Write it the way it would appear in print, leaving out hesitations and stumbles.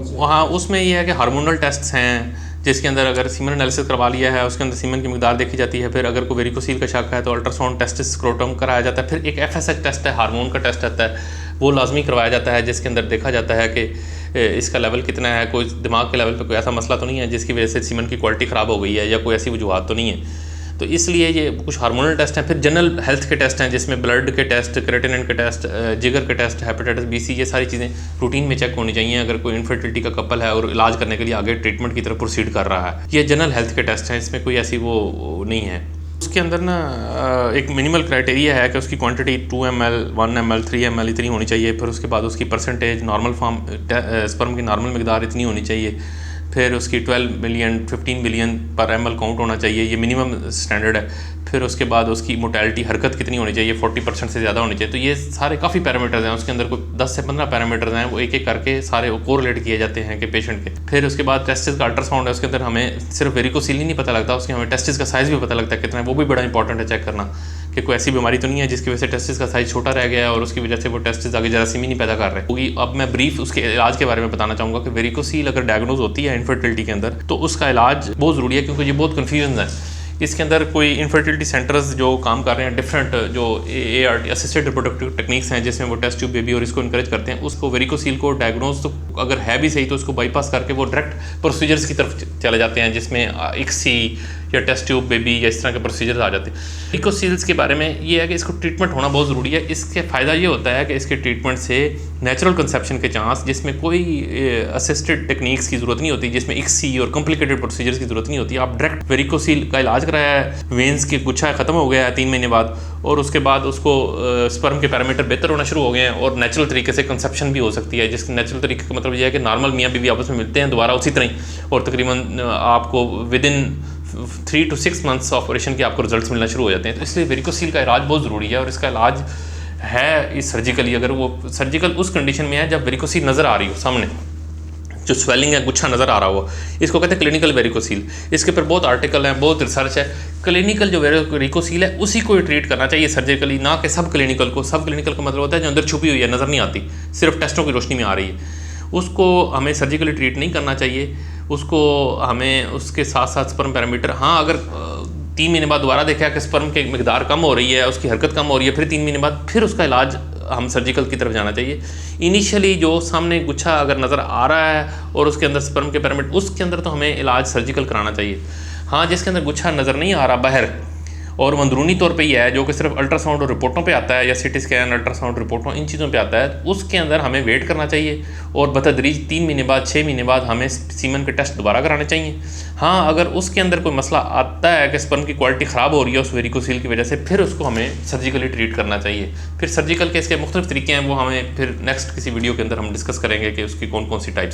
से? वहाँ उसमें ये है कि हार्मोनल टेस्ट्स हैं, जिसके अंदर अगर सीमन एनालिसिस करवा लिया है, उसके अंदर सीमन की मिकदार देखी जाती है। फिर अगर कोई वेरिकोसील का शक है तो अल्ट्रासाउंड टेस्टिस स्क्रोटम कराया जाता है। फिर एक FSH टेस्ट है, हार्मोन का टेस्ट आता है, वो लाजमी करवाया जाता है, जिसके अंदर देखा जाता है कि इसका लेवल कितना है, कोई दिमाग के लेवल पे कोई ऐसा मसला तो नहीं है जिसकी वजह से सीमन की क्वालिटी ख़राब हो गई है, या कोई ऐसी वजूहत तो नहीं है। तो इसलिए ये कुछ हार्मोनल टेस्ट हैं। फिर जनरल हेल्थ के टेस्ट हैं, जिसमें ब्लड के टेस्ट, क्रेटिनिन के टेस्ट, जिगर के टेस्ट, हेपेटाइटिस B, C, ये सारी चीज़ें रूटीन में चेक होनी चाहिए अगर कोई इनफर्टिलिटी का कपल है और इलाज करने के लिए आगे ट्रीटमेंट की तरफ प्रोसीड कर रहा है। ये जनरल हेल्थ के टेस्ट हैं, इसमें कोई ऐसी वो नहीं है। उसके अंदर ना एक मिनिमल क्राइटेरिया है कि उसकी क्वांटिटी 2 ml, 1 ml, 3 ml इतनी होनी चाहिए। फिर उसके बाद उसकी परसेंटेज नॉर्मल फॉर्म स्पर्म की नॉर्मल मिकदार इतनी होनी चाहिए। फिर उसकी 12 मिलियन 15 मिलियन पर ml काउंट होना चाहिए, ये मिनिमम स्टैंडर्ड है। फिर उसके बाद उसकी मोटेलिटी हरकत कितनी होनी चाहिए, 40% से ज़्यादा होनी चाहिए। तो ये सारे काफ़ी पैरामीटर्स हैं, उसके अंदर कोई 10 से 15 पैरामीटर्स हैं, वो एक एक करके सारे कोरिलेट किए जाते हैं कि पेशेंट के। फिर उसके बाद टेस्टिस का अल्ट्रासाउंड है, उसके अंदर हमें सिर्फ वेरिकोसील नहीं पता लगता, उसके हमें टेस्टिस का साइज़ भी पता लगता है कितना है। वो भी बड़ा इंपॉर्टेंट है चेक करना कि कोई ऐसी बीमारी तो नहीं है जिसकी वजह से टेस्टिस का साइज़ छोटा रह गया है और उसकी वजह से वो टेस्टिस आगे जरासीमी नहीं पैदा कर रहे होगी। अब मैं ब्रीफ उसके इलाज के बारे में बताना चाहूँगा कि वेरिकोसील अगर डायग्नोज होती है इनफर्टिलिटी के अंदर तो उसका इलाज बहुत ज़रूरी है, क्योंकि ये बहुत कन्फ्यूजन है। इसके अंदर कोई इनफर्टिलिटी सेंटर्स जो काम कर रहे हैं, डिफरेंट जो ART असिस्टेड रिप्रोडक्टिव टेक्निक्स हैं, जिसमें वो टेस्ट ट्यूब बेबी और इसको इनकरेज करते हैं, उसको वेरिकोसील को डायग्नोज तो अगर है भी सही तो उसको बाईपास करके वो डायरेक्ट प्रोसीजर्स की तरफ चले जाते हैं, जिसमें ICSI या टेस्ट ट्यूब बेबी या इस तरह के प्रोसीजर्स आ जाते हैं। वेरिकोसील्स के बारे में ये है कि इसको ट्रीटमेंट होना बहुत ज़रूरी है। इसके फ़ायदा ये होता है कि इसके ट्रीटमेंट से नेचुरल कंसेप्शन के चांस, जिसमें कोई असिस्टेड टेक्निक्स की ज़रूरत नहीं होती, जिसमें ICSI और कॉम्प्लिकेटेड प्रोसीजर्स की ज़रूरत नहीं होती, आप डायरेक्ट वेरिकोसील का इलाज कराया है, वेंस की गुच्छा ख़त्म हो गया है 3 महीने बाद, और उसके बाद उसको स्पर्म के पैरामीटर बेहतर होना शुरू हो गए हैं और नेचुरल तरीके से कंसेप्शन भी हो सकती है। जिसके नेचुरल तरीके का मतलब यह है कि नॉर्मल मियाँ बीवी आपस में मिलते हैं दोबारा उसी तरह ही, और तकरीबन आपको विदिन 3 to 6 मंथ्स ऑपरेशन के आपको रिजल्ट्स मिलना शुरू हो जाते हैं। तो इसलिए वेरिकोसील का इलाज बहुत ज़रूरी है, और इसका इलाज है इस सर्जिकली, अगर वो सर्जिकल उस कंडीशन में है जब वेरिकोसील नज़र आ रही हो सामने, जो स्वेलिंग है, गुच्छा नज़र आ रहा हो, इसको कहते हैं क्लिनिकल वेरिकोसील। इसके ऊपर बहुत आर्टिकल हैं, बहुत रिसर्च है। क्लिनिकल जो वेरिकोसील है उसी को ट्रीट करना चाहिए सर्जिकली, ना कि सब क्लिनिकल को। सब क्लिनिकल का मतलब होता है जो अंदर छुपी हुई है, नज़र नहीं आती, सिर्फ टेस्टों की रोशनी में आ रही है, उसको हमें सर्जिकली ट्रीट नहीं करना चाहिए। उसको हमें उसके साथ साथ स्पर्म पैरामीटर, हाँ अगर 3 महीने बाद दोबारा देखा कि स्पर्म की मिकदार कम हो रही है, उसकी हरकत कम हो रही है, फिर 3 महीने बाद फिर उसका इलाज हम सर्जिकल की तरफ जाना चाहिए। इनिशियली जो सामने गुच्छा अगर नज़र आ रहा है और उसके अंदर स्पर्म के पैरामीटर, उसके अंदर तो हमें इलाज सर्जिकल कराना चाहिए। हाँ, जिसके अंदर गुच्छा नज़र नहीं आ रहा बाहर और अंदरूनी तौर पे ही है, जो कि सिर्फ अल्ट्रासाउंड और रिपोर्टों पे आता है, या CT स्कैन, अल्ट्रासाउंड रिपोर्टों, इन चीज़ों पे आता है, उसके अंदर हमें वेट करना चाहिए और बतदरीज 3 महीने बाद, 6 महीने बाद हमें सीमन के टेस्ट दोबारा कराने चाहिए। हाँ, अगर उसके अंदर कोई मसला आता है कि स्पर्म की क्वालिटी ख़राब हो रही है उस वेरिकोसील की वजह से, फिर उसको हमें सर्जिकली ट्रीट करना चाहिए। फिर सर्जिकल के इसके मुख्तलिफ तरीके हैं, वो हमें फिर नेक्स्ट किसी वीडियो के अंदर हम डिस्कस करेंगे कि उसकी कौन कौन सी टाइप्स हैं।